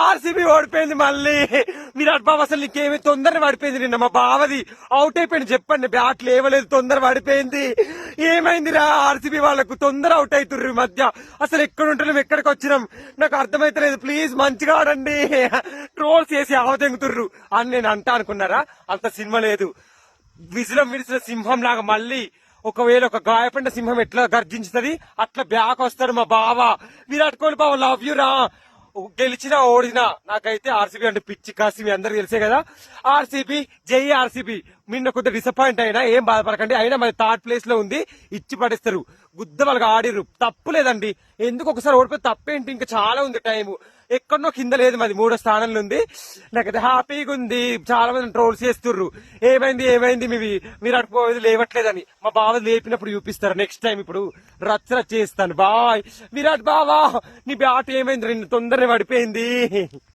RCB ఓడిపోయింది మళ్ళీ. విరాట్ బాబు అసలు నీకేమి తొందర పడిపోయింది నిన్న. మా బావది అవుట్ అయిపోయింది. చెప్పండి, బ్యాట్ లేవలేదు, తొందర పడిపోయింది. ఏమైందిరా ఆర్సీబీ వాళ్ళకు? తొందర అవుట్ అవుతుర్రు ఈ మధ్య. అసలు ఎక్కడ ఉంటున్నాం, ఎక్కడికి వచ్చినాం నాకు అర్థమైతలేదు. ప్లీజ్ మంచిగా ఆడండి. ట్రోల్స్ చేసి ఆవదెంగుతుర్రు అని నేను అనుకున్నారా? అంత సినిమా లేదు. విజలం విడిసిన సింహం లాగా మళ్ళీ ఒకవేళ ఒక గాయపడిన సింహం ఎట్లా గర్జించుతుంది అట్లా బ్యాక్ వస్తాడు మా బావ. విరాట్ కోహ్లీ బావ, లవ్ యూ రా. గెలిచినా ఓడినా నాకైతే ఆర్సీబీ అంటే పిచ్చి కాసి, మీ అందరికి తెలిసే కదా. ఆర్సీబీ జై ఆర్సీబీ. నిన్న కొద్దిగా డిసప్పాయింట్ అయినా ఏం బాధపడకండి. అయినా మరి థర్డ్ ప్లేస్ లో ఉంది, ఇచ్చి పడేస్తారు. గుద్ద వాళ్ళకి ఆడిర్రు, తప్పు లేదండి. ఎందుకు ఒకసారి ఓడిపోయి తప్పేంటి? ఇంకా చాలా ఉంది టైం. ఎక్కడనో కింద లేదు, మాది 3వ స్థానంలో ఉంది. నాకైతే హ్యాపీగా ఉంది. చాలా మంది ట్రోల్స్ చేస్తుర్రు, ఏమైంది మీ విరాట్ కోహ్లీ లేవట్లేదని. మా బావ లేపినప్పుడు చూపిస్తారు నెక్స్ట్ టైం. ఇప్పుడు రచ్చ చేస్తాను. బాయ్ విరాట్ బావా, నీ బ్యాట్ ఏమైంది? నిన్ను తొందరగా పడిపోయింది.